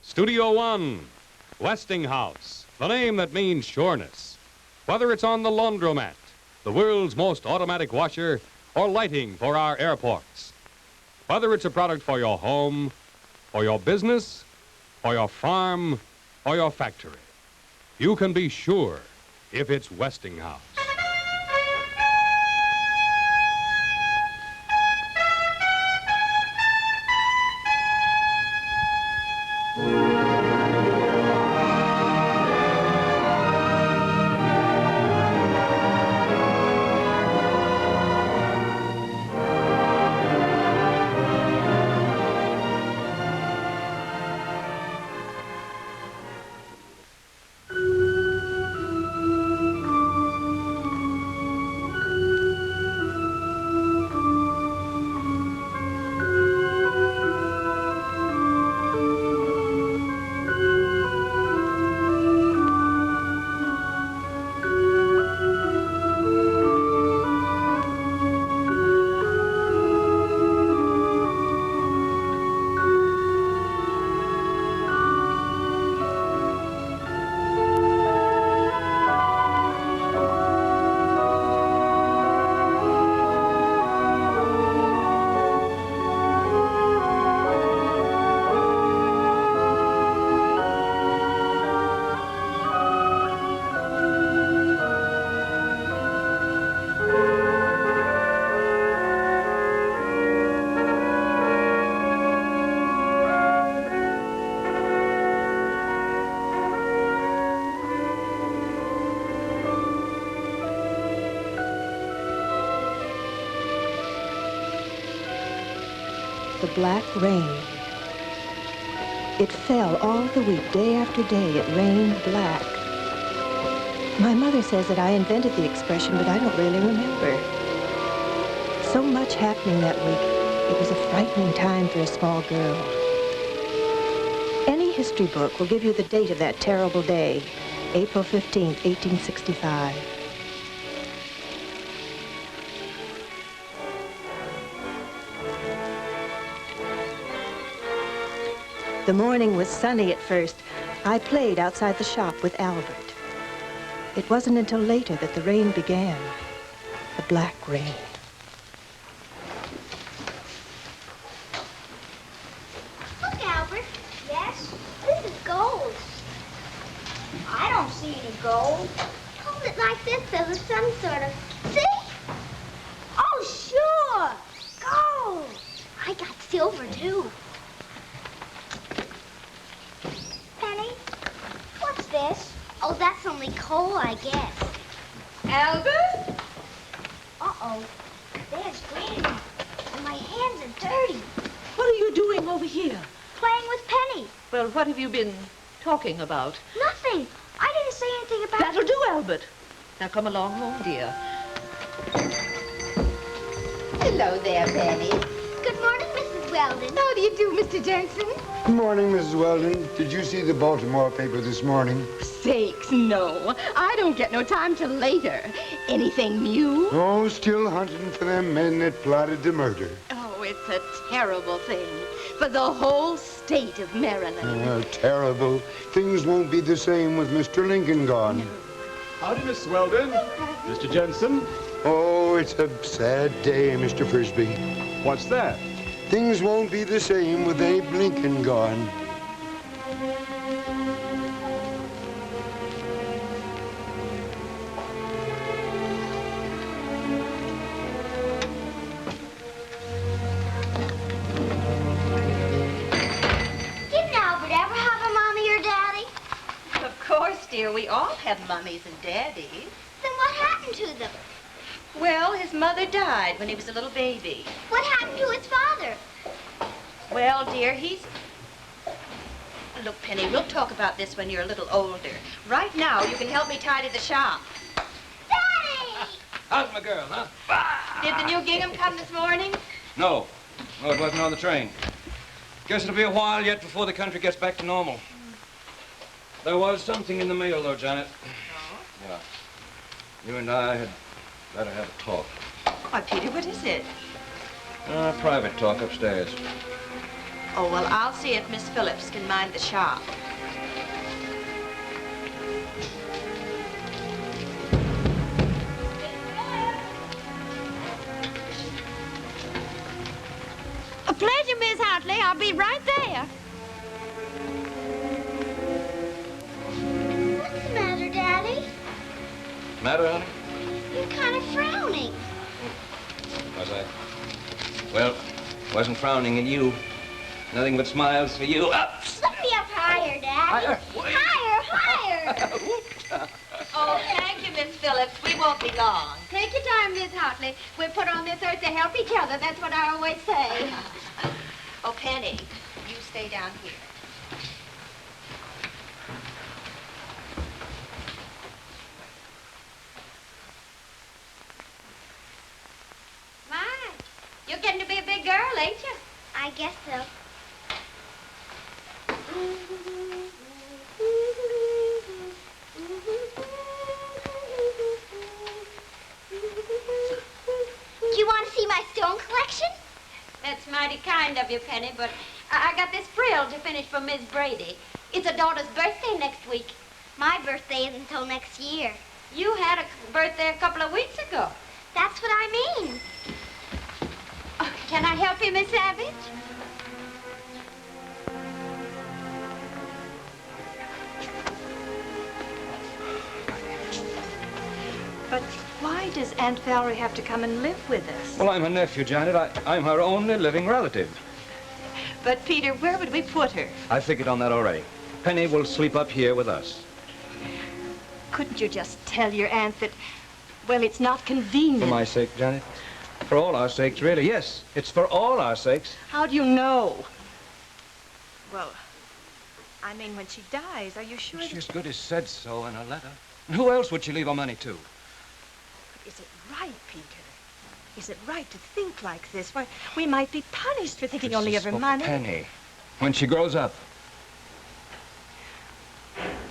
Studio One, Westinghouse, the name that means sureness. Whether it's on the laundromat, the world's most automatic washer, or lighting for our airports. Whether it's a product for your home, or your business, or your farm, or your factory, you can be sure if it's Westinghouse. The black rain. It fell all the week, day after day. It rained black. My mother says that I invented the expression, but I don't really remember. So much happening that week. It was a frightening time for a small girl. Any history book will give you the date of that terrible day, April 15th, 1865. The morning was sunny at first. I played outside the shop with Albert. It wasn't until later that the rain began. The black rain. Look, Albert. Yes? This is gold. I don't see any gold. Hold it like this so there's some sort of... See? Oh, sure. Gold. I got silver, too. Penny, what's this? Oh, that's only coal, I guess. Albert? Uh-oh. There's Grandma. And my hands are dirty. What are you doing over here? Playing with Penny. Well, what have you been talking about? Nothing. I didn't say anything about... That'll do, Albert. Now come along home, dear. Hello there, Penny. Good morning, Mrs. Weldon. How do you do, Mr. Jensen? Good morning, Mrs. Weldon. Did you see the Baltimore paper this morning? Sakes, no. I don't get no time till later. Anything new? Oh, still hunting for them men that plotted the murder. Oh, it's a terrible thing for the whole state of Maryland. Terrible. Things won't be the same with Mr. Lincoln gone. No. Howdy, Miss Weldon. Mr. Jensen. Oh, it's a sad day, Mr. Frisbee. What's that? Things won't be the same with Abe Lincoln gone. Didn't Albert ever have a mommy or daddy? Of course, dear. We all have mummies and daddies. Then what happened to them? Well, his mother died when he was a little baby. What happened to his father? Well, dear, he's... Look, Penny, we'll talk about this when you're a little older. Right now, you can help me tidy the shop. Daddy! How's my girl, huh? Did the new gingham come this morning? No. No, it wasn't on the train. Guess it'll be a while yet before the country gets back to normal. There was something in the mail, though, Janet. Oh? Yeah. You and I had better have a talk. Why, Peter, what is it? Private talk upstairs. Oh, well, I'll see if Miss Phillips can mind the shop. A pleasure, Miss Hartley. I'll be right there. What's the matter, Daddy? Matter, honey? You're kind of frowning. Was I? Well, wasn't frowning at you. Nothing but smiles for you. Up! Let me up higher, Daddy. Higher, higher. Oh, thank you, Miss Phillips. We won't be long. Take your time, Miss Hartley. We're put on this earth to help each other. That's what I always say. Oh, Penny, you stay down here. My, you're getting to be a big girl, ain't you? I guess so. Do you want to see my stone collection? That's mighty kind of you, Penny, but I got this frill to finish for Miss Brady. It's a daughter's birthday next week. My birthday isn't until next year. You had a birthday a couple of weeks ago. That's what I mean. Oh, can I help you, Miss Savage? But why does Aunt Valerie have to come and live with us? Well, I'm her nephew, Janet. I'm her only living relative. But, Peter, where would we put her? I figured on that already. Penny will sleep up here with us. Couldn't you just tell your aunt that, well, it's not convenient? For my sake, Janet. For all our sakes, really. Yes, it's for all our sakes. How do you know? Well, I mean, when she dies, are you sure She that... as good as said so in her letter. And who else would she leave her money to? Is it right, Peter? Is it right to think like this? Why, we might be punished for thinking only of her money. Penny. When she grows up.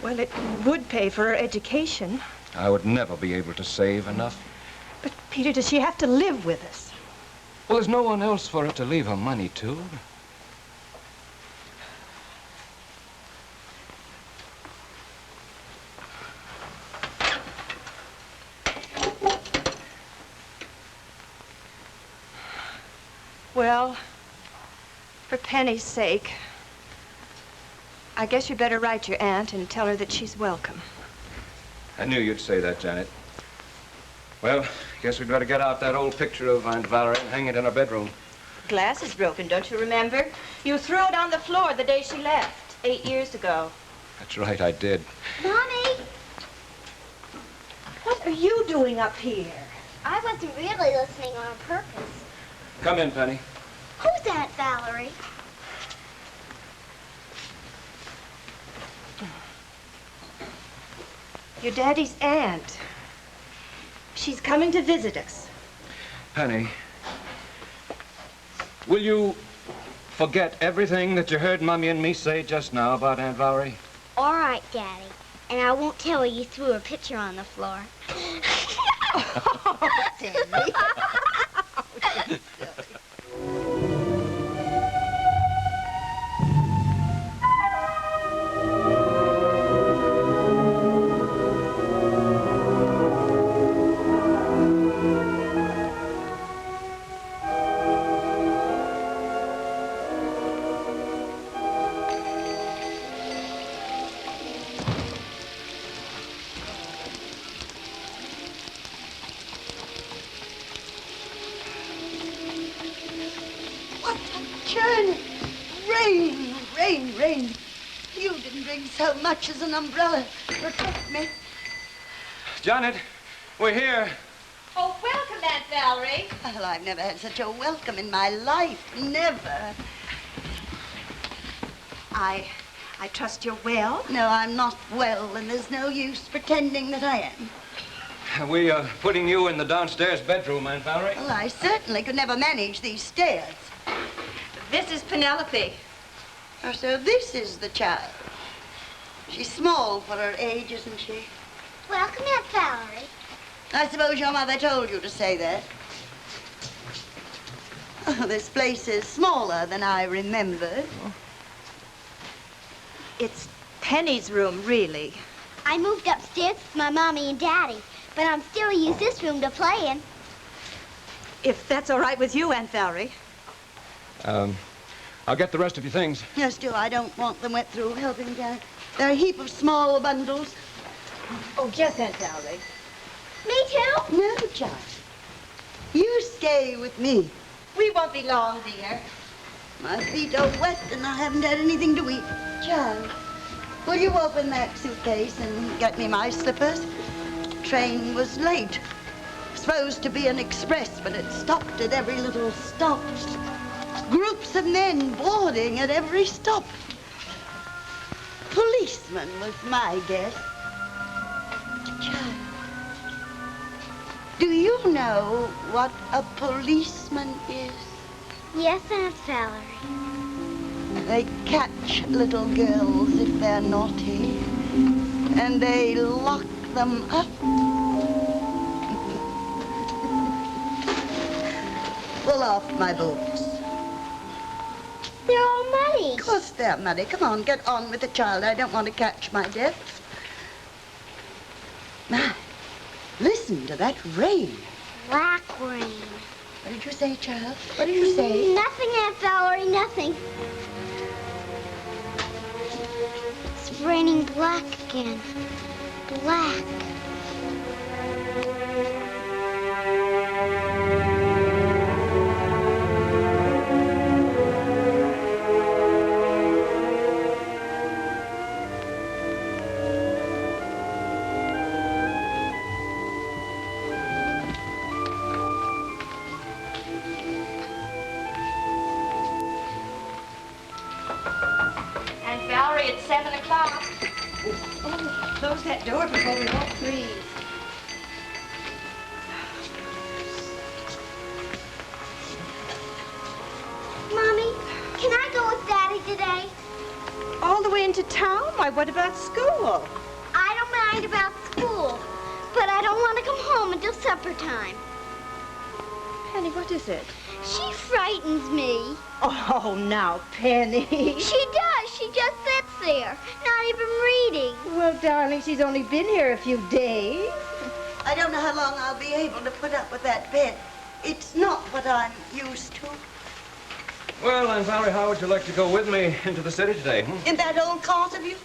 Well, it would pay for her education. I would never be able to save enough. But, Peter, does she have to live with us? Well, there's no one else for her to leave her money to. Well, for Penny's sake, I guess you better write your aunt and tell her that she's welcome. I knew you'd say that, Janet. Well, guess we'd better get out that old picture of Aunt Valerie and hang it in our bedroom. Glass is broken, don't you remember? You threw it on the floor the day she left, 8 years ago. That's right, I did. Mommy! What are you doing up here? I wasn't really listening on purpose. Come in, Penny. Who's Aunt Valerie? Your daddy's aunt. She's coming to visit us. Penny, will you forget everything that you heard Mommy and me say just now about Aunt Valerie? All right, Daddy. And I won't tell her you threw her picture on the floor. Oh, Daddy. Rain. You didn't bring so much as an umbrella. Protect me. Janet, we're here. Oh, welcome, Aunt Valerie. Well, I've never had such a welcome in my life. Never. I trust you're well. No, I'm not well, and there's no use pretending that I am. We are putting you in the downstairs bedroom, Aunt Valerie. Well, I certainly could never manage these stairs. This is Penelope. Oh, so this is the child. She's small for her age, isn't she? Welcome, Aunt Valerie. I suppose your mother told you to say that. Oh, this place is smaller than I remembered. It's Penny's room, really. I moved upstairs with my mommy and daddy, but I'm still use this room to play in. If that's all right with you, Aunt Valerie. I'll get the rest of your things. Yes, Joe, I don't want them wet through helping Dad. There are a heap of small bundles. Oh, yes, Aunt Valerie. Me too? No, child. You stay with me. We won't be long, dear. My feet are wet and I haven't had anything to eat. Child, will you open that suitcase and get me my slippers? Train was late. Supposed to be an express, but it stopped at every little stop. Groups of men boarding at every stop. Policeman was my guess. Child, do you know what a policeman is? Yes, Aunt Valerie. They catch little girls if they're naughty, and they lock them up. Pull off my boots. They're all muddy. Of course they're muddy. Come on, get on with the child. I don't want to catch my death. My, listen to that rain. Black rain. What did you say, child? What did you say? Nothing, Aunt Valerie, nothing. It's raining black again. Black. Aunt Valerie, it's 7 o'clock. Oh, close that door before we walk freeze. Mommy, can I go with Daddy today? All the way into town? Why, what about school? I don't mind about school, but I don't want to come home until supper time. Penny, what is it? She frightens me. Oh, now, Penny. She does. She just sits there, not even reading. Well, darling, she's only been here a few days. I don't know how long I'll be able to put up with that bed. It's not what I'm used to. Well, Aunt Valerie, how would you like to go with me into the city today? In that old cart of you?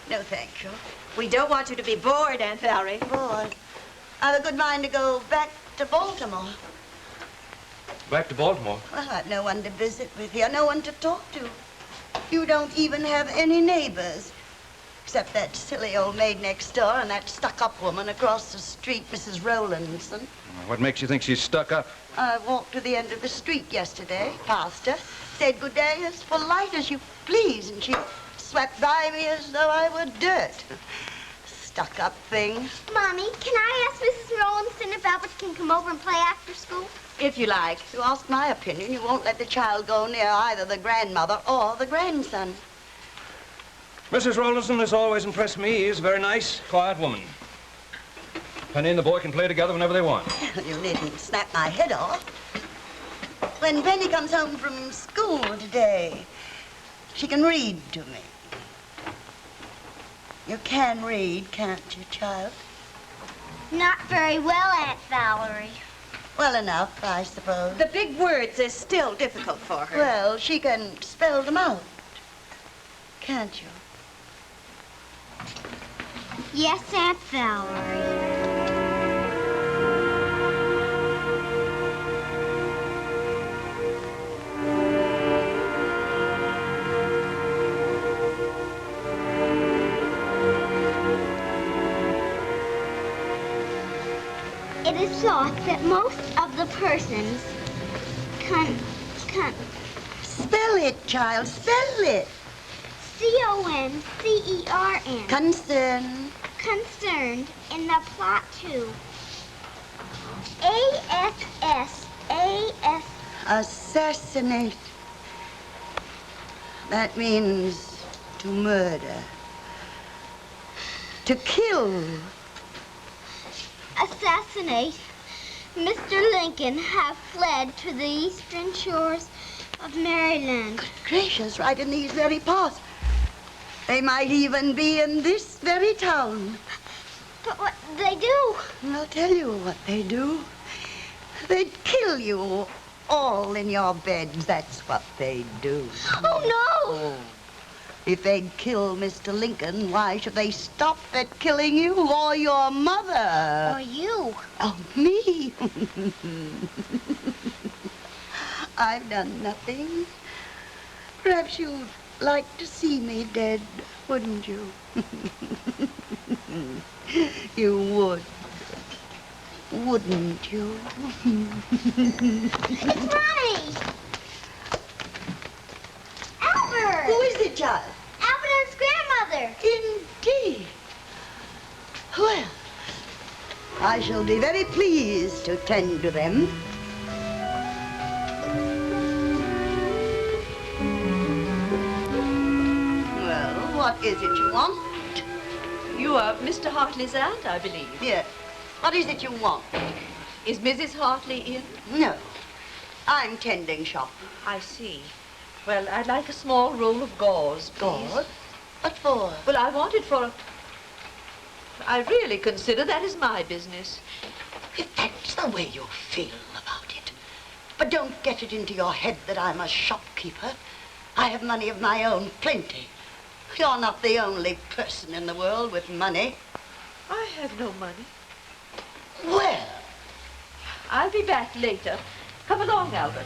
No, thank you. We don't want you to be bored, Aunt Valerie. Boy, I've a good mind to go back to Baltimore. Back to Baltimore? Well, I've no one to visit with here, no one to talk to. You don't even have any neighbors. Except that silly old maid next door and that stuck-up woman across the street, Mrs. Rowlandson. What makes you think she's stuck up? I walked to the end of the street yesterday, passed her, said good day as polite as you please, and she swept by me as though I were dirt. Stuck-up thing. Mommy, can I ask Mrs. Rowlandson if Albert can come over and play after school? If you like. If you ask my opinion, you won't let the child go near either the grandmother or the grandson. Mrs. Rollinson has always impressed me. She's a very nice, quiet woman. Penny and the boy can play together whenever they want. You needn't snap my head off. When Penny comes home from school today, she can read to me. You can read, can't you, child? Not very well, Aunt Valerie. Well enough, I suppose. The big words are still difficult for her. Well, she can spell them out, can't you? Yes, Aunt Valerie. It is thought that most of the persons Spell it, child, spell it. C-O-N-C-E-R-N. Concerned in the plot to A-S-S-A-S. Assassinate. That means to murder. To kill. Assassinate Mr. Lincoln have fled to the eastern shores of Maryland. Good gracious, right in these very parts. They might even be in this very town. But what did they do? I'll tell you what they do. They'd kill you all in your beds. That's what they'd do. Oh, no! Oh. If they'd kill Mr. Lincoln, why should they stop at killing you or your mother? Or you. Oh, me? I've done nothing. Perhaps you'd like to see me dead, wouldn't you? You would. Wouldn't you? It's Ronnie! Albert! Who is it, child? Albert and his grandmother. Indeed. Well, I shall be very pleased to tend to them. Well, what is it you want? You are Mr. Hartley's aunt, I believe. Yes. What is it you want? Is Mrs. Hartley in? No. I'm tending shop. I see. Well, I'd like a small roll of gauze, please. Gauze? What for? Well, I want it for... I really consider that is my business. If that's the way you feel about it. But don't get it into your head that I'm a shopkeeper. I have money of my own, plenty. You're not the only person in the world with money. I have no money. Well, I'll be back later. Come along, Albert.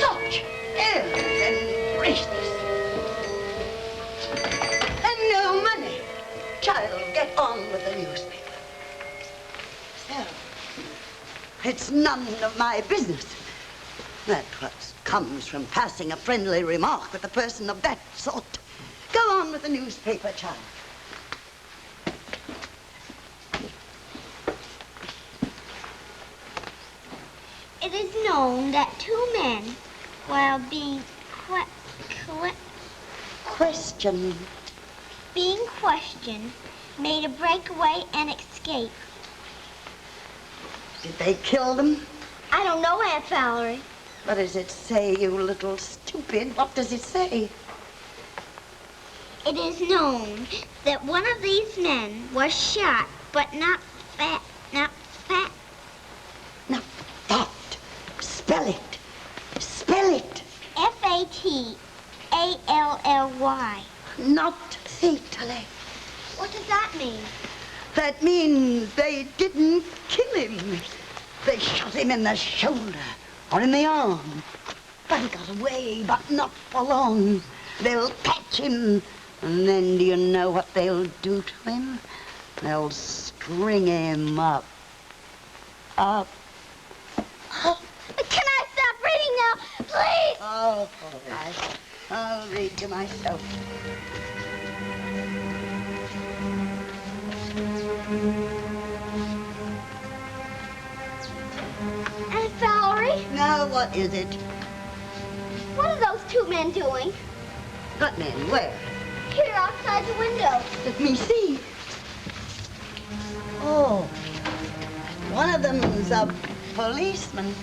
such airs and graces. And no money. Child, get on with the newspaper. So, it's none of my business. That's what comes from passing a friendly remark with a person of that sort. Go on with the newspaper, child. It is known that two men, while being questioned, made a breakaway and escape. Did they kill them? I don't know, Aunt Valerie. What does it say, you little stupid? What does it say? It is known that one of these men was shot, but not fat. Not that. Spell it. Spell it. F-A-T-A-L-L-Y. Not fatally. What does that mean? That means they didn't kill him. They shot him in the shoulder or in the arm. But he got away, but not for long. They'll catch him, and then do you know what they'll do to him? They'll string him up. Up. Can I stop reading now, please? Oh, all right. I'll read to myself. Aunt Valerie, Now, what is it? what are those two men doing? What men? Where? Here outside the window. Let me see. Oh, one of them's a policeman.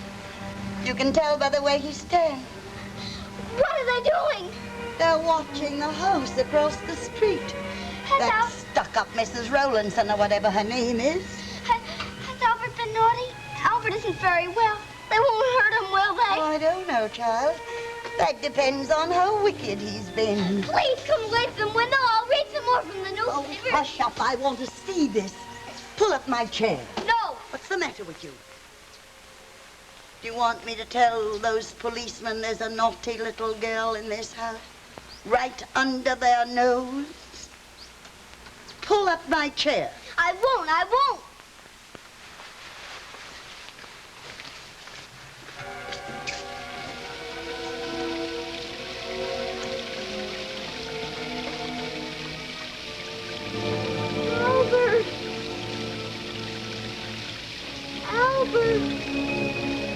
You can tell by the way he stands. What are they doing? They're watching the house across the street. That stuck-up Mrs. Rowlandson, or whatever her name is. Has Albert been naughty? Albert isn't very well. They won't hurt him, will they? Oh, I don't know, child. That depends on how wicked he's been. Please come away from the window. I'll read some more from the Oh, newspaper. hush up. I want to see this. Pull up my chair. No. What's the matter with you? Do you want me to tell those policemen there's a naughty little girl in this house? Right under their nose? Pull up my chair. I won't. I won't. Albert. Albert.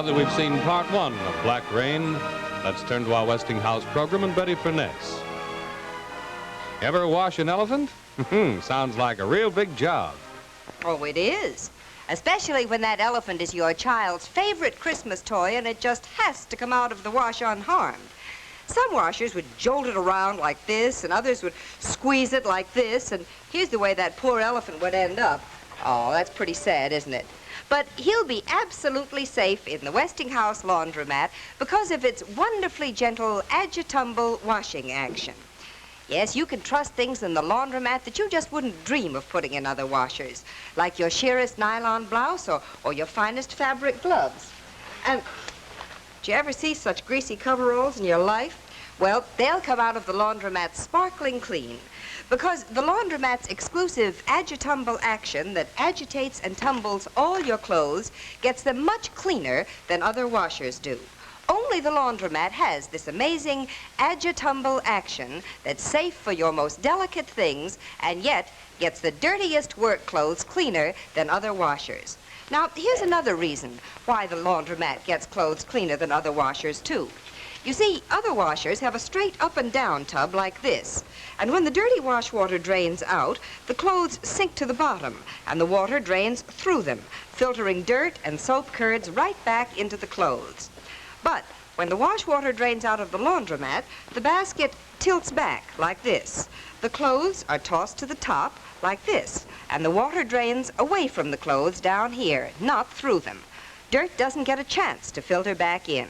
that we've seen part one of Black Rain. Let's turn to our Westinghouse program and Betty Furness. Ever wash an elephant? Sounds like a real big job. Oh, it is. Especially when that elephant is your child's favorite Christmas toy and it just has to come out of the wash unharmed. Some washers would jolt it around like this, and others would squeeze it like this, and here's the way that poor elephant would end up. Oh, that's pretty sad, isn't it? But he'll be absolutely safe in the Westinghouse laundromat because of its wonderfully gentle agi-tumble washing action. Yes, you can trust things in the laundromat that you just wouldn't dream of putting in other washers, like your sheerest nylon blouse or your finest fabric gloves. And did you ever see such greasy coveralls in your life? Well, they'll come out of the laundromat sparkling clean because the laundromat's exclusive agi-tumble action that agitates and tumbles all your clothes gets them much cleaner than other washers do. Only the laundromat has this amazing agi-tumble action that's safe for your most delicate things and yet gets the dirtiest work clothes cleaner than other washers. Now, here's another reason why the laundromat gets clothes cleaner than other washers, too. You see, other washers have a straight up and down tub like this. And when the dirty wash water drains out, the clothes sink to the bottom, and the water drains through them, filtering dirt and soap curds right back into the clothes. But when the wash water drains out of the laundromat, the basket tilts back like this. The clothes are tossed to the top like this, and the water drains away from the clothes down here, not through them. Dirt doesn't get a chance to filter back in.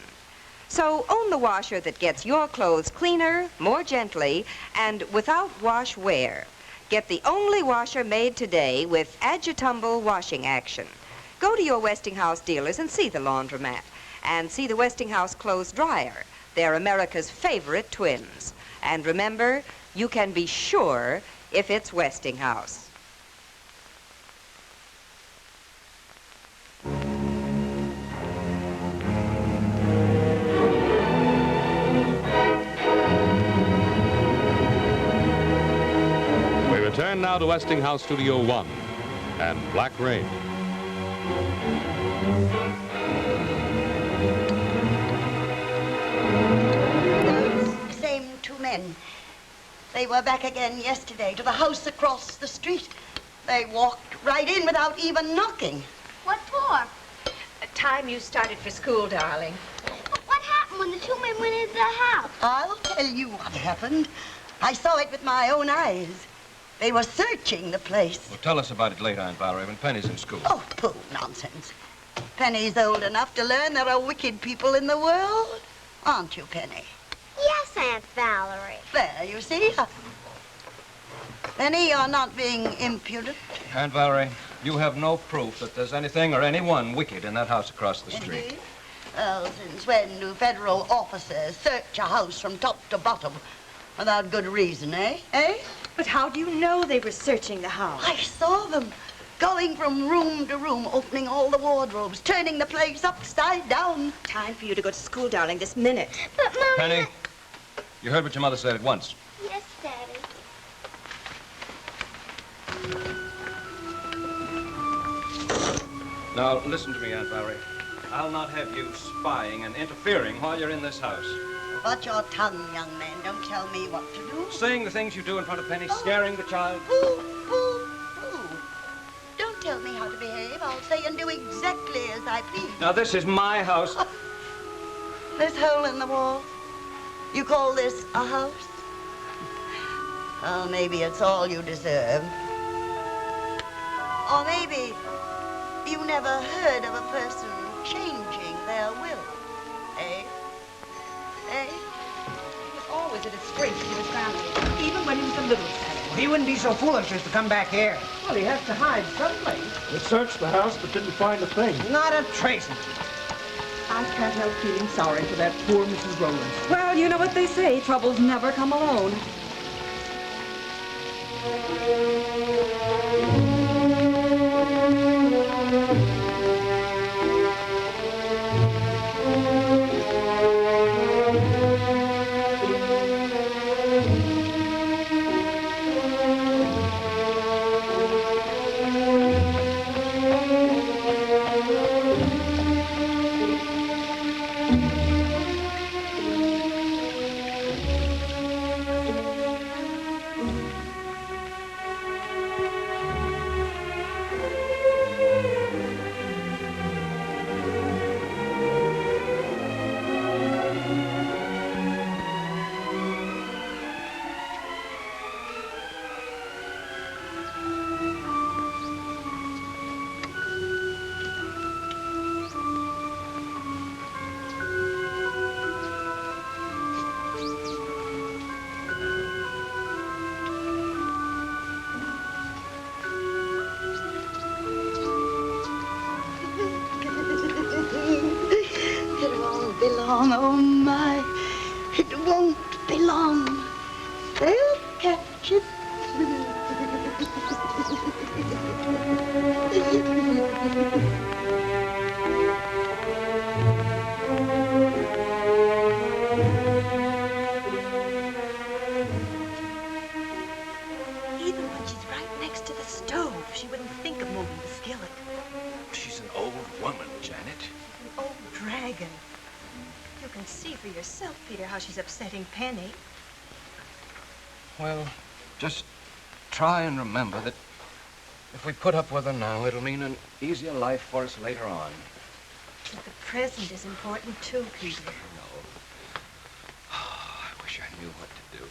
So own the washer that gets your clothes cleaner, more gently, and without wash wear. Get the only washer made today with agi-tumble washing action. Go to your Westinghouse dealers and see the laundromat. And see the Westinghouse clothes dryer. They're America's favorite twins. And remember, you can be sure if it's Westinghouse. We return now to Westinghouse Studio 1 and Black Rain. Those same two men. They were back again yesterday to the house across the street. They walked right in without even knocking. What for? Time you started for school, darling. What happened when the two men went into the house? I'll tell you what happened. I saw it with my own eyes. They were searching the place. Well, tell us about it later, Aunt Valerie, when Penny's in school. Oh, pooh, nonsense. Penny's old enough to learn there are wicked people in the world. Aren't you, Penny? Yes, Aunt Valerie. There, you see. Penny, you're not being impudent. Aunt Valerie, you have no proof that there's anything or anyone wicked in that house across the street. Indeed? Well, since when do federal officers search a house from top to bottom without good reason, eh? Eh? But how do you know they were searching the house? I saw them going from room to room, opening all the wardrobes, turning the place upside down. Time for you to go to school, darling, this minute. But, Mommy... Penny, you heard what your mother said at once. Yes, Daddy. Now, listen to me, Aunt Valerie. I'll not have you spying and interfering while you're in this house. Watch your tongue, young man. Don't tell me what to do. Saying the things you do in front of Penny, scaring the child. Pooh, pooh, pooh. Don't tell me how to behave. I'll say and do exactly as I please. Now, this is my house. This hole in the wall. You call this a house? Well, maybe it's all you deserve. Or maybe you never heard of a person changing their will, eh? Eh? He was always a disgrace to his family, even when he was a little fellow. He wouldn't be so foolish as to come back here. Well, he has to hide someplace. We searched the house but didn't find a thing. Not a trace. I can't help feeling sorry for that poor Mrs. Rowlands. Well, you know what they say, troubles never come alone. catch it. Even when she's right next to the stove, she wouldn't think of moving the skillet. She's an old woman, Janet. An old dragon. You can see for yourself, Peter, how she's upsetting Penny. Well, just try and remember that if we put up with her now, it'll mean an easier life for us later on. But the present is important, too, Peter. I wish I knew what to do.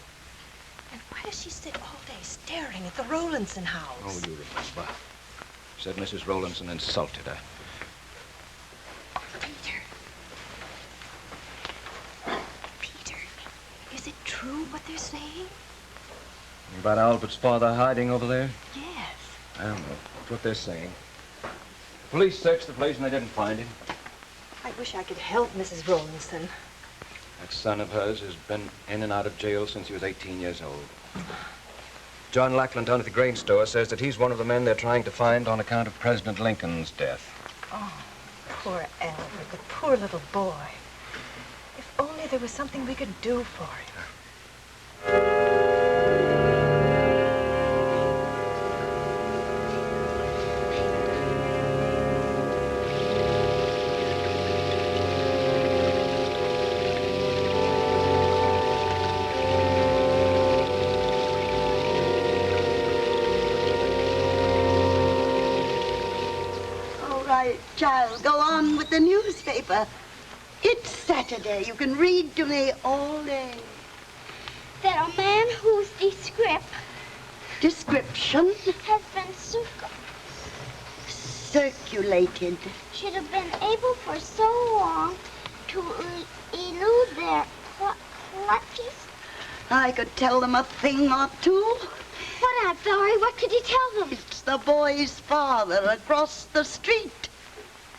And why does she sit all day staring at the Rowlandson house? Oh, you remember. Said Mrs. Rowlandson insulted her. Peter. Peter, is it true what they're saying? About Albert's father hiding over there? Yes. I don't know. That's what they're saying. Police searched the place and they didn't find him. I wish I could help Mrs. Rowlandson. That son of hers has been in and out of jail since he was 18 years old. John Lackland down at the grain store says that he's one of the men they're trying to find on account of President Lincoln's death. Oh, poor Albert, the poor little boy. If only there was something we could do for him. Child, go on with the newspaper. It's Saturday. You can read to me all day. That a man whose description has been circulated should have been able for so long to elude their clutches. I could tell them a thing or two. What, Aunt Valerie? What could you tell them? It's the boy's father across the street.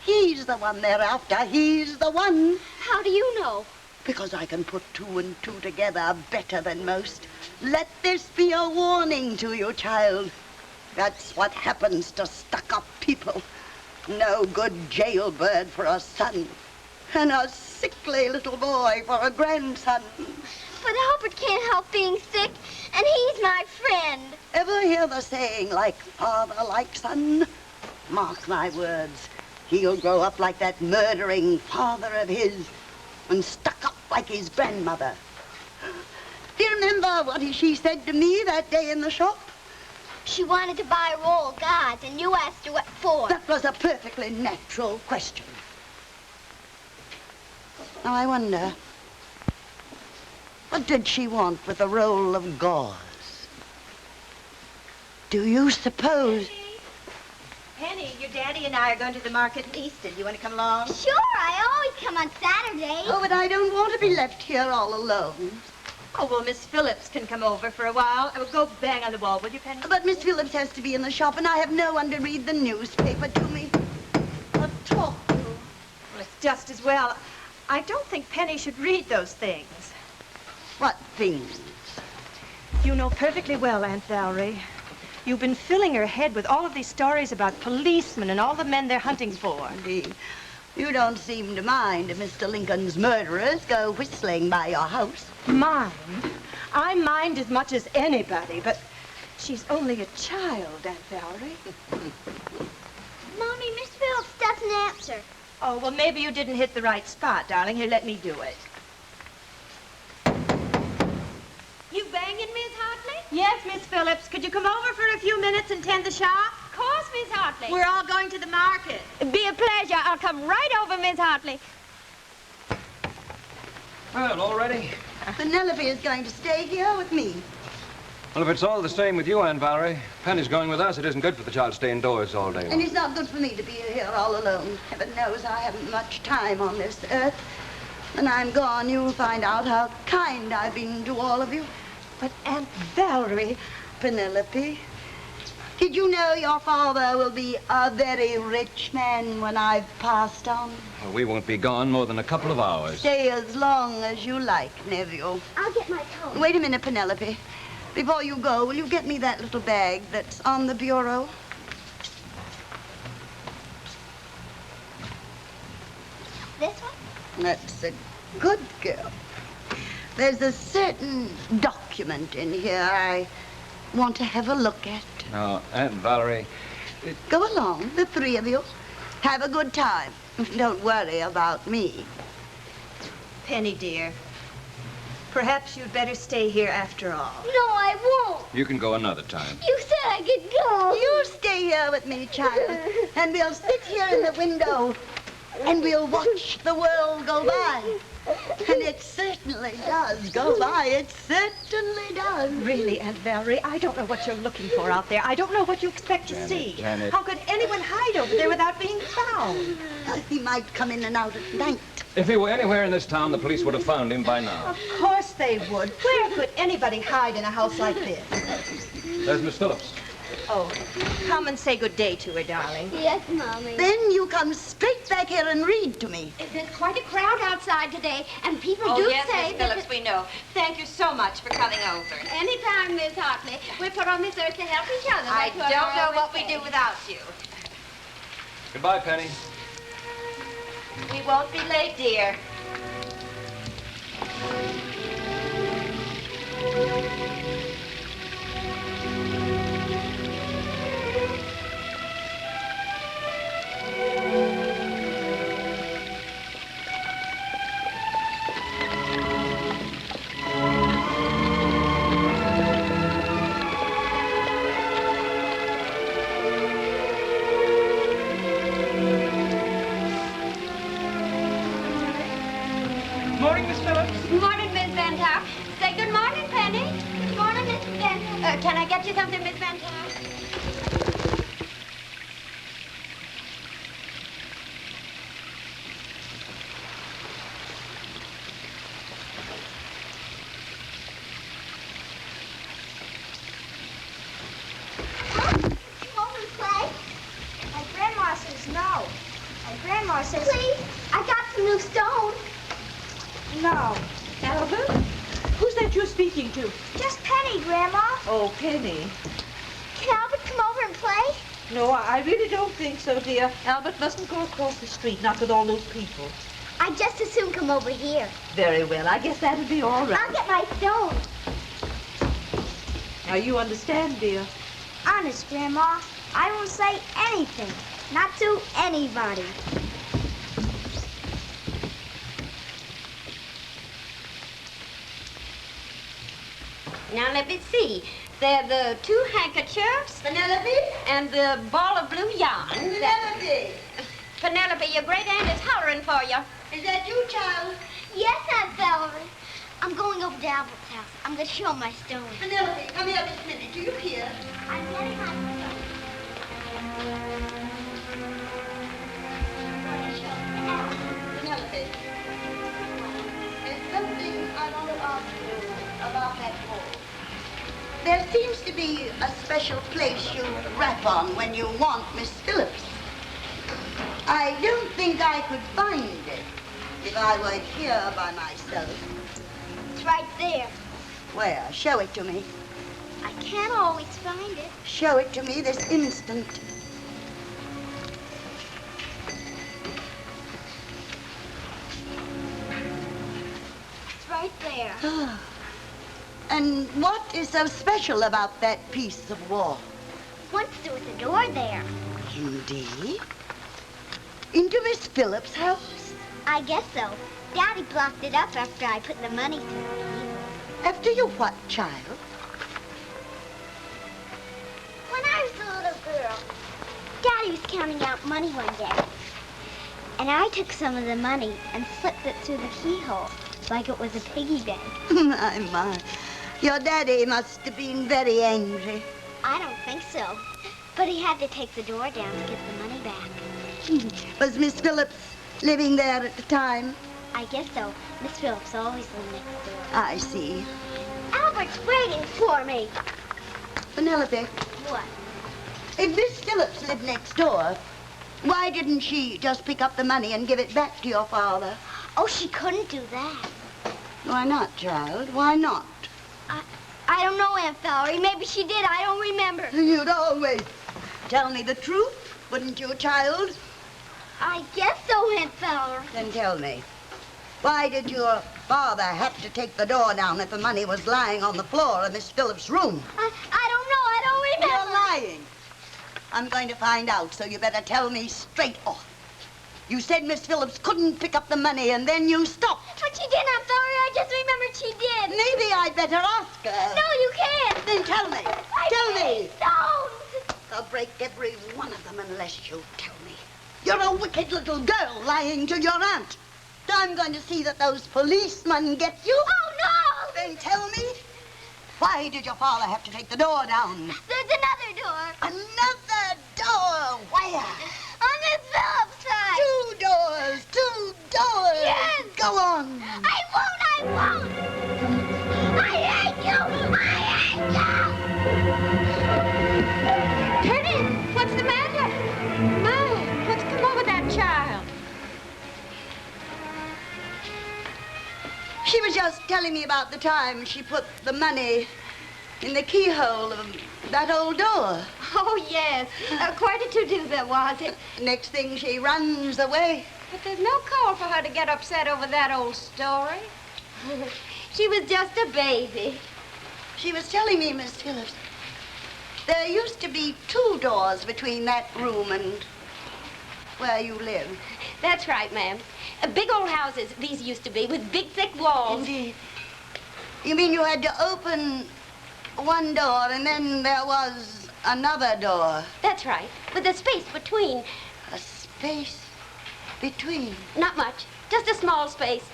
He's the one they're after. He's the one. How do you know? Because I can put two and two together better than most. Let this be a warning to you, child. That's what happens to stuck-up people. No good jailbird for a son. And a sickly little boy for a grandson. But Albert can't help being sick, and he's my friend. Ever hear the saying, like father, like son? Mark my words. He'll grow up like that murdering father of his and stuck up like his grandmother. Do you remember what she said to me that day in the shop? She wanted to buy a roll of guards, and you asked her what for. That was a perfectly natural question. Now, I wonder, what did she want with a roll of gauze? Do you suppose... Penny, your daddy and I are going to the market in Easton. You want to come along? Sure, I always come on Saturdays. Oh, but I don't want to be left here all alone. Oh, well, Miss Phillips can come over for a while. I will go bang on the wall, will you, Penny? But Miss Phillips has to be in the shop, and I have no one to read the newspaper to me or talk to. Well, it's just as well. I don't think Penny should read those things. What things? You know perfectly well, Aunt Valerie. You've been filling her head with all of these stories about policemen and all the men they're hunting for. Indeed. You don't seem to mind if Mr. Lincoln's murderers go whistling by your house. Mind? I mind as much as anybody, but she's only a child, Aunt Valerie. Mommy, Miss Phillips doesn't answer. Oh, well, maybe you didn't hit the right spot, darling. Here, let me do it. You banging, Miss Hartley? Yes, Miss Phillips. Could you come over for a few minutes and tend the shop? Of course, Miss Hartley. We're all going to the market. Be a pleasure. I'll come right over, Miss Hartley. Well, all ready? Penelope is going to stay here with me. Well, if it's all the same with you, Aunt Valerie, Penny's going with us. It isn't good for the child to stay indoors all day long. And it's not good for me to be here all alone. Heaven knows I haven't much time on this earth. When I'm gone, you'll find out how kind I've been to all of you. But Aunt Valerie... Penelope, did you know your father will be a very rich man when I've passed on? Well, we won't be gone more than a couple of hours. Stay as long as you like, nephew. I'll get my coat. Wait a minute, Penelope. Before you go, will you get me that little bag that's on the bureau? This one? That's a good girl. There's a certain document in here I want to have a look at. Now, Aunt Valerie... Go along, the three of you. Have a good time. Don't worry about me. Penny, dear, perhaps you'd better stay here after all. No, I won't. You can go another time. You said I could go. You stay here with me, child, and we'll sit here in the window and we'll watch the world go by. And it certainly does go by. It certainly does. Really, Aunt Valerie, I don't know what you're looking for out there. I don't know what you expect to see. Janet. How could anyone hide over there without being found? He might come in and out at night. If he were anywhere in this town, the police would have found him by now. Of course they would. Where could anybody hide in a house like this? There's Miss Phillips. Oh, come and say good day to her, darling. Yes, Mommy. Then you come straight back here and read to me. There's quite a crowd outside today, and people do yes, say Miss that... Phillips, we know. Thank you so much for coming over. Anytime, Miss Hartley. We're put on this earth to help each other. I That's don't know I what we always do say. without you. Goodbye, Penny. We won't be late, dear. Morning, Miss Phillips. Good morning, Miss Bainter. Say good morning, Penny. Good morning, Miss Bainter. Can I get you something, Miss Bainter? Come over and play. My grandma says no. My grandma says... Please, I got some new stones. No. Albert? Who's that you're speaking to? Just Penny, Grandma. Oh, Penny. Can Albert come over and play? No, I really don't think so, dear. Albert mustn't go across the street, not with all those people. I'd just as soon come over here. Very well. I guess that'll be all right. I'll get my stones. Now, you understand, dear. Honest, Grandma, I won't say anything. Not to anybody. Now, let me see. They're the two handkerchiefs. Penelope? And the ball of blue yarn. Penelope! Penelope, your great aunt is hollering for you. Is that you, child? Yes, Aunt Valerie. I'm going over to Albert's house. I'm going to show him my stones. Penelope, come here this minute. Do you hear? I'm getting my stones. Penelope, there's something I want to ask you about that ball. There seems to be a special place you rap on when you want Miss Phillips. I don't think I could find it if I were here by myself. It's right there. Where? Show it to me. I can't always find it. Show it to me this instant. It's right there. And what is so special about that piece of wall? Once there was a door there. Indeed? Into Miss Phillips' house? I guess so. Daddy blocked it up after I put the money through the keyhole. After you what, child? When I was a little girl, Daddy was counting out money one day. And I took some of the money and slipped it through the keyhole like it was a piggy bank. My. Your daddy must have been very angry. I don't think so. But he had to take the door down to get the money back. Was Miss Phillips living there at the time? I guess so. Miss Phillips always lived next door. I see. Albert's waiting for me. Penelope, What? if Miss Phillips lived next door, why didn't she just pick up the money and give it back to your father? Oh, she couldn't do that. Why not, child? Why not? I don't know, Aunt Valerie. Maybe she did. I don't remember. You'd always tell me the truth, wouldn't you, child? I guess so, Aunt Valerie. Then tell me, why did your father have to take the door down if the money was lying on the floor of Miss Phillips' room? I don't know. I don't remember. You're lying. I'm going to find out, so you better tell me straight off. You said Miss Phillips couldn't pick up the money, and then you stopped. But she did, Aunt Valerie. I just remembered she did. Maybe I'd better ask her. No, you can't. Then tell me. Tell me. Don't. I'll break every one of them unless you tell me. You're a wicked little girl lying to your aunt. I'm going to see that those policemen get you. Oh, no. Then tell me, why did your father have to take the door down? There's another door. Another door? Where? On Miss Phillips' side. Two doors. Two doors. Yes. Go on. I won't. I hate you. Penny, what's the matter? My, what's come over that child? She was just telling me about the time she put the money in the keyhole of that old door. Oh, yes. Quite a to-do there, was it? Next thing, she runs away. But there's no call for her to get upset over that old story. She was just a baby. She was telling me, Miss Phillips, there used to be two doors between that room and where you live. That's right, ma'am. Big old houses, these used to be, with big, thick walls. Indeed. You mean you had to open one door and then there was another door? That's right, with a space between. A space between? Not much, just a small space.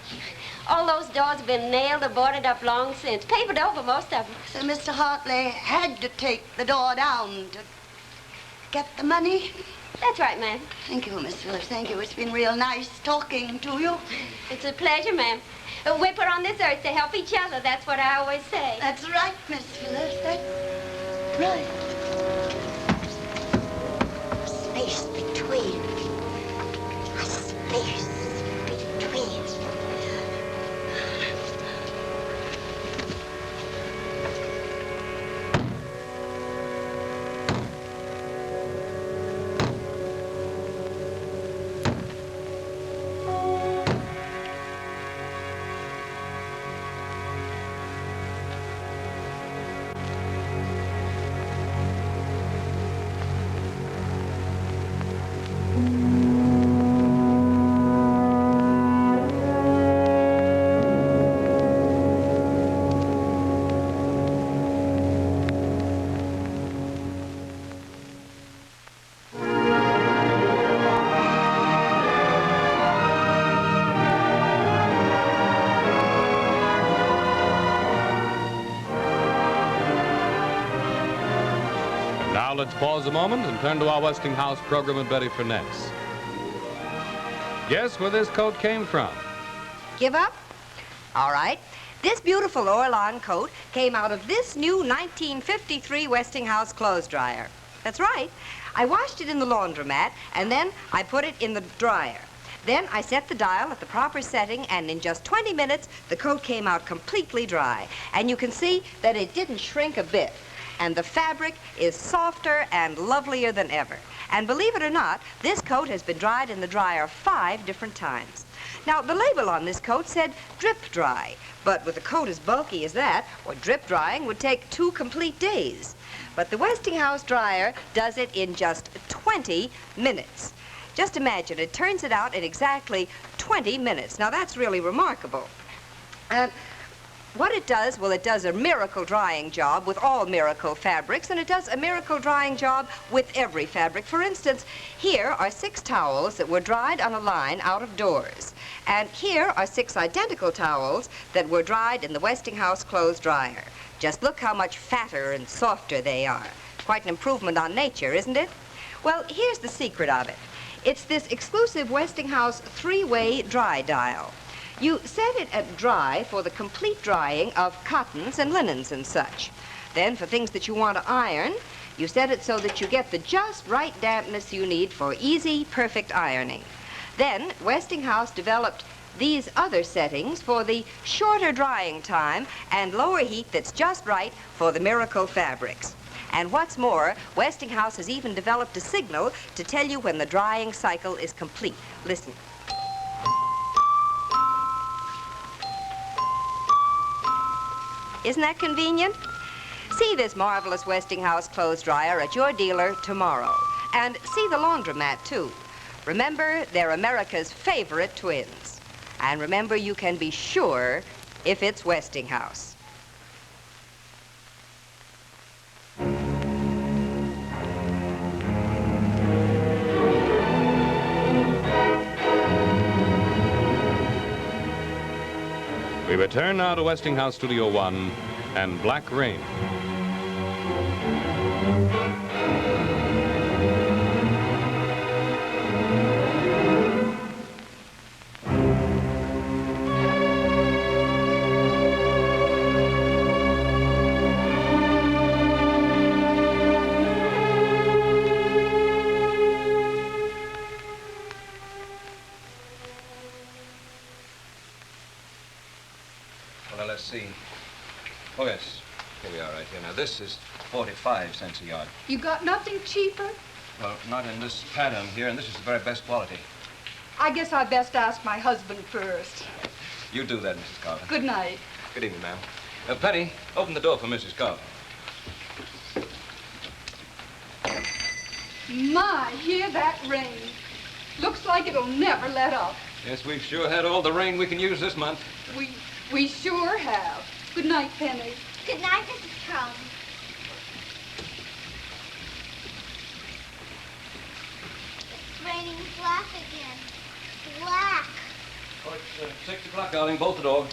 All those doors have been nailed or boarded up long since, papered over, most of them. So Mr. Hartley had to take the door down to get the money? That's right, ma'am. Thank you, Miss Phillips. Thank you. It's been real nice talking to you. It's a pleasure, ma'am. We're put on this earth to help each other. That's what I always say. That's right, Miss Phillips. That's right. Space between. A space between. Now let's pause a moment and turn to our Westinghouse program and Betty for next. Guess where this coat came from? Give up? All right. This beautiful Orlan coat came out of this new 1953 Westinghouse clothes dryer. That's right. I washed it in the laundromat, and then I put it in the dryer. Then I set the dial at the proper setting, and in just 20 minutes, the coat came out completely dry. And you can see that it didn't shrink a bit. And the fabric is softer and lovelier than ever. And believe it or not, this coat has been dried in the dryer 5 different times. Now, the label on this coat said drip dry, but with a coat as bulky as that, or drip drying would take 2 complete days. But the Westinghouse dryer does it in just 20 minutes. Just imagine, it turns it out in exactly 20 minutes. Now, that's really remarkable. And what it does, well, it does a miracle drying job with all miracle fabrics, and it does a miracle drying job with every fabric. For instance, here are 6 towels that were dried on a line out of doors. And here are 6 identical towels that were dried in the Westinghouse clothes dryer. Just look how much fatter and softer they are. Quite an improvement on nature, isn't it? Well, here's the secret of it. It's this exclusive Westinghouse 3-way dry dial. You set it at dry for the complete drying of cottons and linens and such. Then for things that you want to iron, you set it so that you get the just right dampness you need for easy, perfect ironing. Then Westinghouse developed these other settings for the shorter drying time and lower heat that's just right for the miracle fabrics. And what's more, Westinghouse has even developed a signal to tell you when the drying cycle is complete. Listen. Isn't that convenient? See this marvelous Westinghouse clothes dryer at your dealer tomorrow. And see the laundromat, too. Remember, they're America's favorite twins. And remember, you can be sure if it's Westinghouse. We return now to Westinghouse Studio 1 and Black Rain. Well, let's see. Oh, yes. Here we are right here. Now, this is 45 cents a yard. You got nothing cheaper? Well, not in this pattern here, and this is the very best quality. I guess I best ask my husband first. You do that, Mrs. Carter. Good night. Good evening, ma'am. Penny, open the door for Mrs. Carter. My, hear that rain. Looks like it'll never let up. Yes, we've sure had all the rain we can use this month. We sure have. Good night, Penny. Good night, Mrs. Crone. It's raining black again. Black. Oh, it's 6 o'clock, darling. Bolt the door.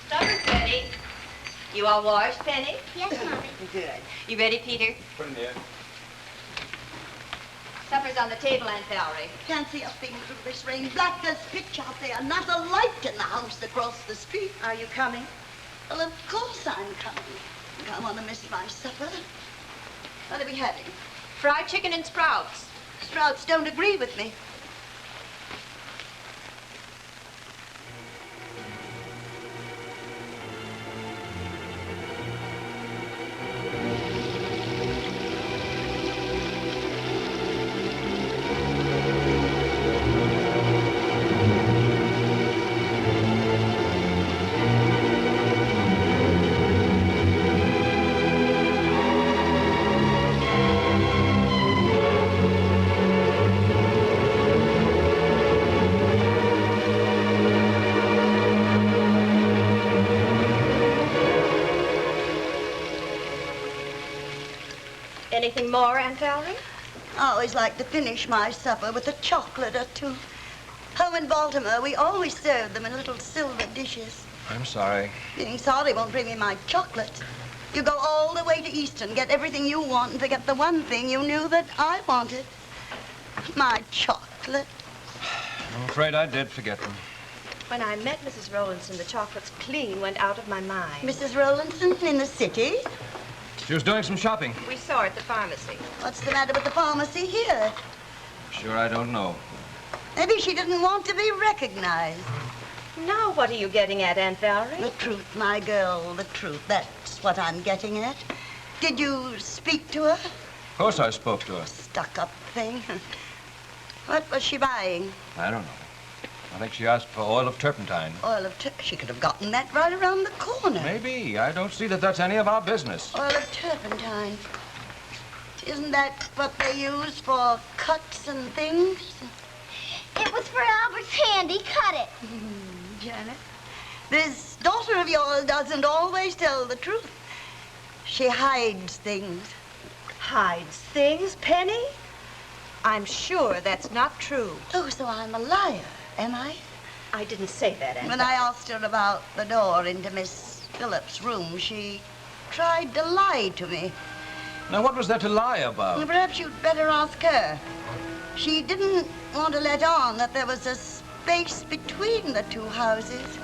Supper's ready. You all washed, Penny? Yes, Mommy. Good. You ready, Peter? Put in here. Supper's on the table, Aunt Valerie. Can't see a thing through this rain. Black as pitch out there. Not a light in the house across the street. Are you coming? Well, of course I'm coming. I want to miss my supper. What are we having? Fried chicken and sprouts. Sprouts don't agree with me. Anything more, Aunt Valerie? I always like to finish my supper with a chocolate or two. Home in Baltimore, we always serve them in little silver dishes. I'm sorry. Being sorry won't bring me my chocolates. You go all the way to Easton, get everything you want, and forget the one thing you knew that I wanted. My chocolate. I'm afraid I did forget them. When I met Mrs. Rowlandson, the chocolates clean went out of my mind. Mrs. Rowlandson in the city? She was doing some shopping. We saw her at the pharmacy. What's the matter with the pharmacy here? Sure, I don't know. Maybe she didn't want to be recognized. Now, what are you getting at, Aunt Valerie? The truth, my girl, the truth. That's what I'm getting at. Did you speak to her? Of course I spoke to her. Stuck-up thing. What was she buying? I don't know. I think she asked for oil of turpentine. Oil of turpentine? She could have gotten that right around the corner. Maybe. I don't see that that's any of our business. Oil of turpentine. Isn't that what they use for cuts and things? It was for Albert's hand. He cut it. Janet, this daughter of yours doesn't always tell the truth. She hides things. Hides things, Penny? I'm sure that's not true. Oh, so I'm a liar, am I? I didn't say that, Aunt When I asked her about the door into Miss Phillips' room, she tried to lie to me. Now, what was there to lie about? Well, perhaps you'd better ask her. She didn't want to let on that there was a space between the two houses.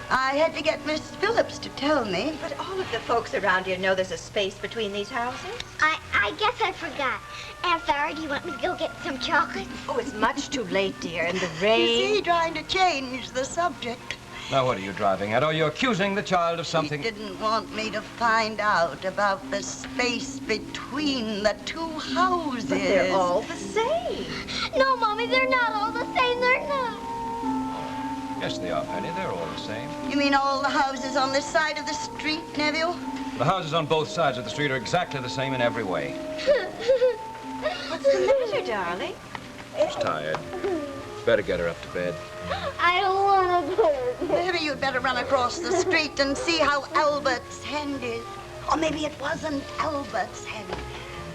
I had to get Miss Phillips to tell me. But all of the folks around here know there's a space between these houses. I guess I forgot. Aunt Sarah, do you want me to go get some chocolate? Oh, it's much too late, dear, and the rain. You see, trying to change the subject. Now, what are you driving at? Are you accusing the child of something? He didn't want me to find out about the space between the two houses. But they're all the same. No, Mommy, they're not all the same. They're not. Yes, they are, Penny. They're all the same. You mean all the houses on this side of the street, nephew? The houses on both sides of the street are exactly the same in every way. What's the matter, darling? She's tired. Better get her up to bed. I don't want to go. Maybe you'd better run across the street and see how Albert's hen is. Or maybe it wasn't Albert's hen.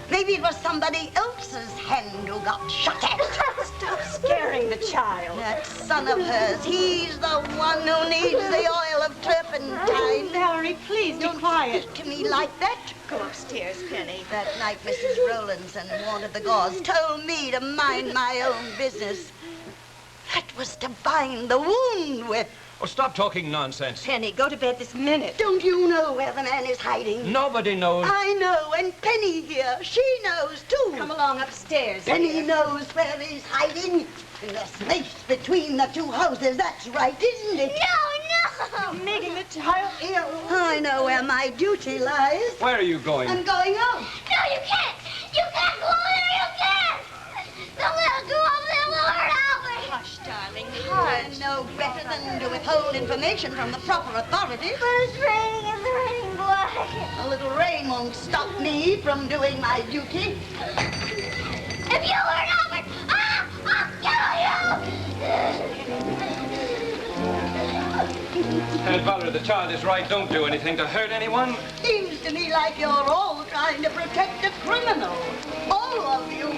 Maybe it was somebody else's hen who got shot at. Stop scaring the child. That son of hers, he's the one who needs the oil of turpentine. Valerie, please Don't quiet. Speak to me like that. Go upstairs, Penny. That night Mrs. Rowlandson wanted the gauze, told me to mind my own business. That was to bind the wound with. Oh, stop talking nonsense. Penny, go to bed this minute. Don't you know where the man is hiding? Nobody knows. I know, and Penny here, she knows too. Come along upstairs. Penny dear. knows where he's hiding. In the space between the two houses, that's right, isn't it? No! You're making the child ill. I know where my duty lies. Where are you going? I'm going out. No, you can't! You can't go over there! You can't! Don't let her go over there! We'll hurt Albert! Hush, darling, I hush. know better than to withhold information from the proper authorities. But it's raining and the raining black. A little rain won't stop me from doing my duty. If you hurt Albert, I'll kill you! Aunt Valerie, the child is right. Don't do anything to hurt anyone. Seems to me like you're all trying to protect a criminal. All of you.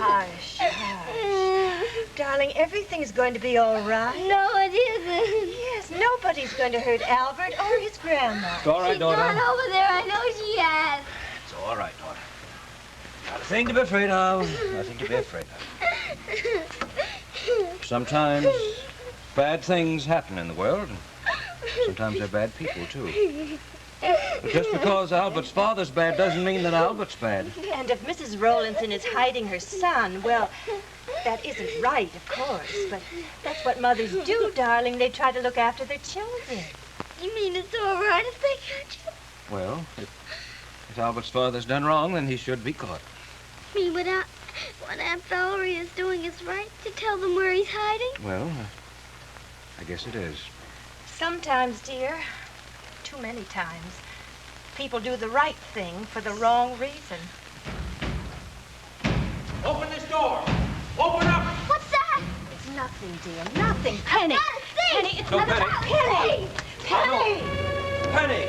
Hush, hush. Darling, everything's going to be all right. No, it isn't. Yes, nobody's going to hurt Albert or his grandma. It's all right, She's daughter. gone over there. I know she has. It's all right, daughter. Nothing to be afraid of. Nothing to be afraid of. Sometimes bad things happen in the world, and sometimes they're bad people, too. But just because Albert's father's bad doesn't mean that Albert's bad. And if Mrs. Rowlandson is hiding her son, well, that isn't right, of course. But that's what mothers do, darling. They try to look after their children. You mean it's all right if they catch him? Well, if Albert's father's done wrong, then he should be caught. You mean what Aunt Valerie is doing is right to tell them where he's hiding? Well, I guess it is. Sometimes, dear, too many times, people do the right thing for the wrong reason. Open this door. Open up. What's that? It's nothing, dear, nothing. Penny. Penny, it's No, not Penny. Penny. Penny. Penny!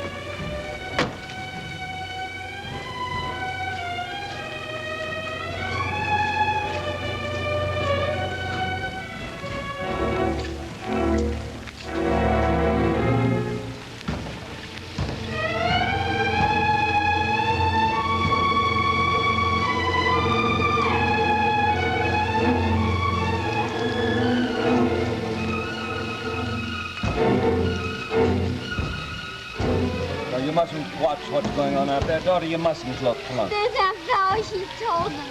You mustn't watch what's going on out there, daughter. You mustn't look. Come on. There's Aunt Valerie. She told them.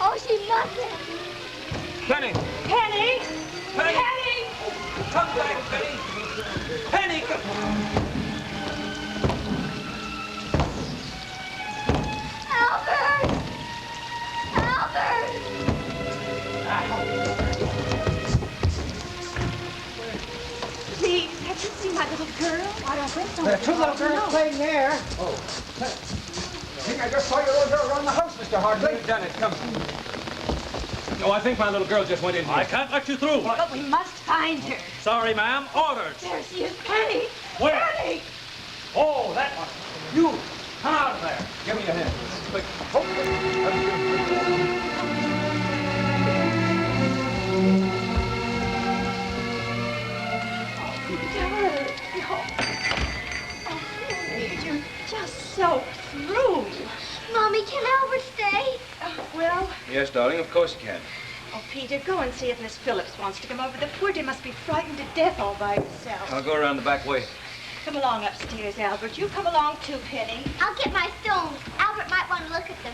Oh, she mustn't. Penny! Penny! Penny! Penny! Come back, Penny! Penny! Come... Albert! Albert! Please, have you seen my little girl? I don't think so. There are two little girls playing there. Oh. I think I just saw your little girl around the house, Mr. Hartley. You've done it. Come. No, I think my little girl just went in here. I can't let you through. But we must find her. Sorry, ma'am. Orders. There she is, Penny. Where? Penny! Oh, that one. You. Come out of there. Give me your hand. Quick. You're just so through. Mommy, can Albert stay? Well, Yes, darling, of course you can. oh, Peter, go and see if Miss Phillips wants to come over. The poor dear must be frightened to death all by herself. I'll go around the back way. Come along upstairs, Albert. You come along too, Penny. I'll get my stones. Albert might want to look at them.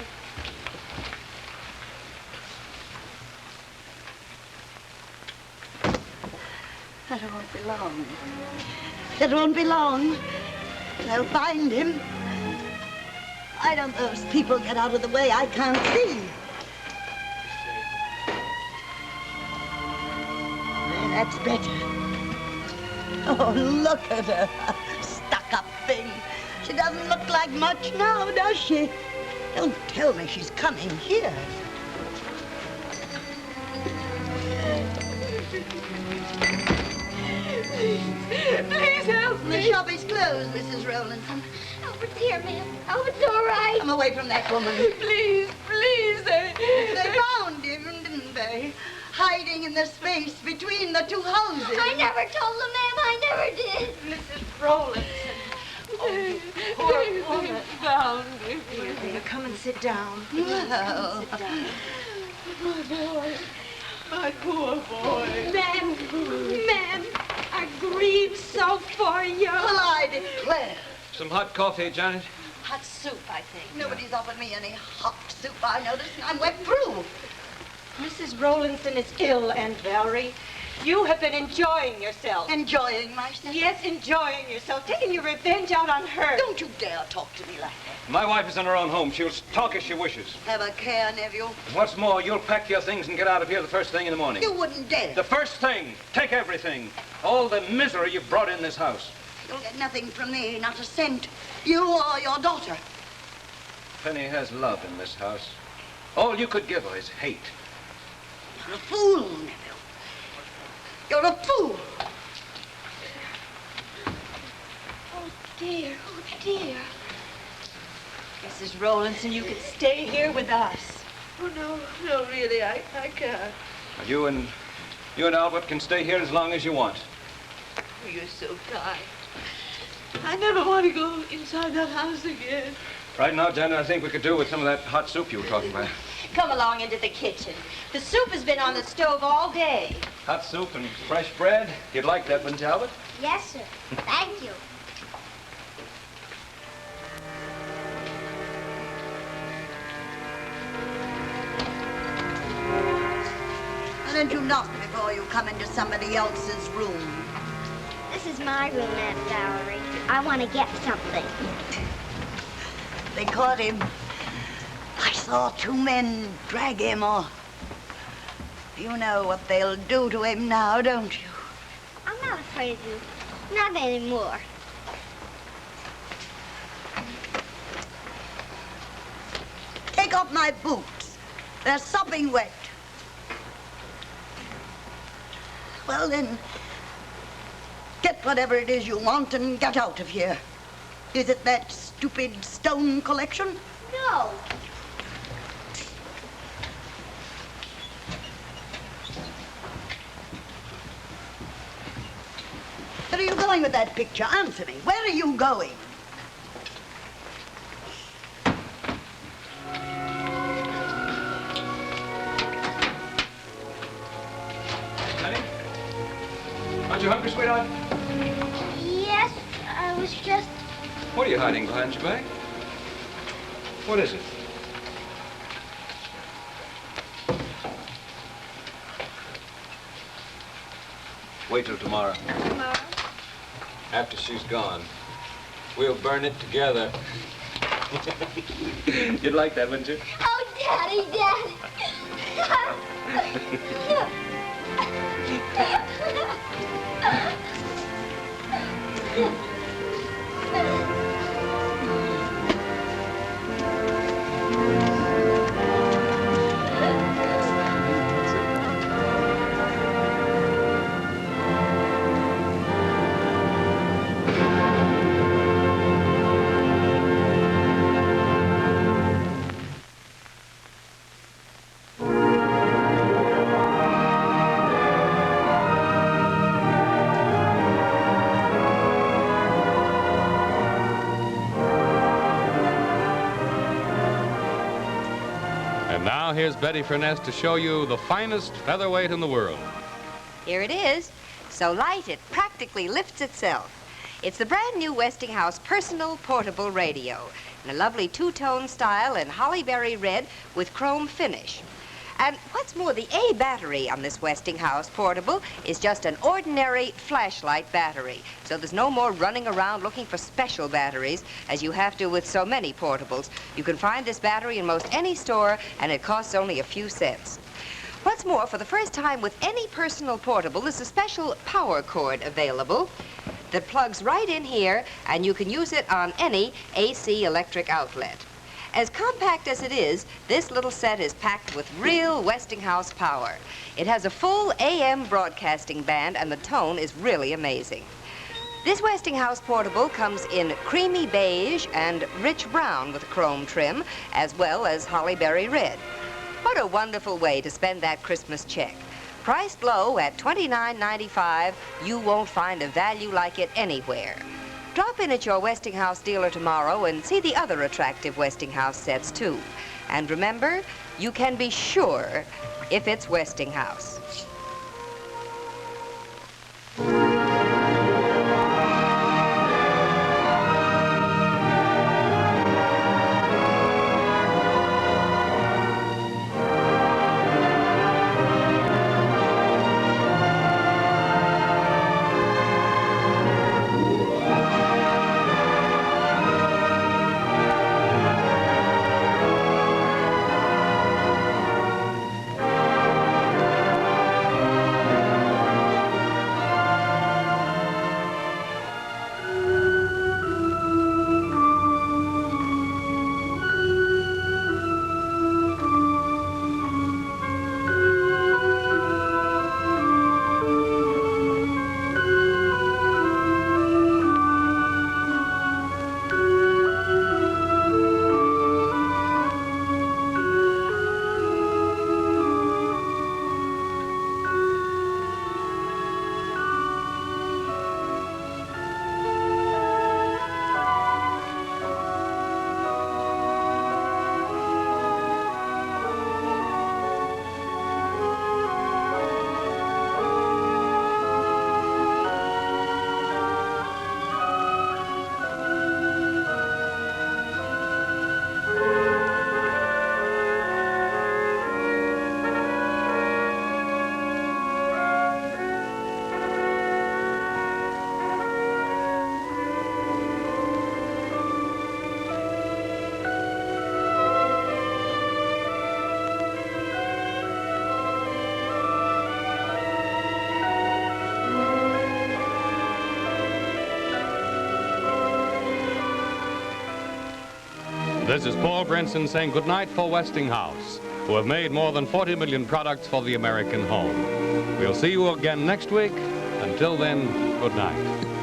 That won't be long. It won't be long. They'll find him. Why don't those people get out of the way? I can't see. There, that's better. Oh, look at her. Stuck-up thing. She doesn't look like much now, does she? Don't tell me she's coming here. Please help me. The shop is closed, Mrs. Rowlandson. Albert's here, ma'am. Albert's all right. Come away from that woman. Please, please. They found him, didn't they? Hiding in the space between the two houses. I never told them, ma'am. I never did. Mrs. Rowlandson. Oh, you poor woman. Found him. Here, come and sit down. Well. Sit down. My boy. My poor boy. Ma'am, I grieve so for you. Well, I declare. Some hot coffee, Janet? Hot soup, I think. Nobody's offered me any hot soup, I noticed, and I'm wet through. Mrs. Rowlandson is ill, Aunt Valerie. You have been enjoying yourself. Enjoying myself? Yes, enjoying yourself. Taking your revenge out on her. Don't you dare talk to me like that. My wife is in her own home. She'll talk as she wishes. Have a care, nephew. What's more, you'll pack your things and get out of here the first thing in the morning. You wouldn't dare. The first thing. Take everything. All the misery you've brought in this house. You'll get nothing from me, not a cent. You or your daughter. Penny has love in this house. All you could give her is hate. You're a fool, nephew. You're a fool. Oh, dear. Oh, dear. Mrs. Rowlandson, you can stay here with us. Oh, no, really, I can't. You and Albert can stay here as long as you want. Oh, you're so kind. I never want to go inside that house again. Right now, Janet, I think we could do with some of that hot soup you were talking about. Come along into the kitchen. The soup has been on the stove all day. Hot soup and fresh bread. You'd like that, wouldn't you, Albert? Yes, sir. Thank you. Why don't you knock before you come into somebody else's room? This is my room, Aunt Valerie. I want to get something. They caught him. I saw two men drag him off. You know what they'll do to him now, don't you? I'm not afraid of you. Not anymore. Take off my boots. They're sopping wet. Well, then, get whatever it is you want and get out of here. Is it that stupid stone collection? No. Where are you going with that picture? Answer me. Where are you going? Penny? Aren't you hungry, sweetheart? Yes, I was just... What are you hiding behind your back? What is it? Wait till tomorrow. Tomorrow? After she's gone. We'll burn it together. You'd like that, wouldn't you? Oh, Daddy, Daddy. And now here's Betty Furness to show you the finest featherweight in the world. Here it is. So light it practically lifts itself. It's the brand new Westinghouse Personal Portable Radio in a lovely two-tone style in hollyberry red with chrome finish. And what's more, the A battery on this Westinghouse Portable is just an ordinary flashlight battery. So there's no more running around looking for special batteries as you have to with so many portables. You can find this battery in most any store, and it costs only a few cents. What's more, for the first time with any personal portable, there's a special power cord available that plugs right in here, and you can use it on any AC electric outlet. As compact as it is, this little set is packed with real Westinghouse power. It has a full AM broadcasting band, and the tone is really amazing. This Westinghouse Portable comes in creamy beige and rich brown with chrome trim, as well as hollyberry red. What a wonderful way to spend that Christmas check. Priced low at $29.95, you won't find a value like it anywhere. Drop in at your Westinghouse dealer tomorrow and see the other attractive Westinghouse sets, too. And remember, you can be sure if it's Westinghouse. This is Paul Brinson saying goodnight for Westinghouse, who have made more than 40 million products for the American home. We'll see you again next week. Until then, good night.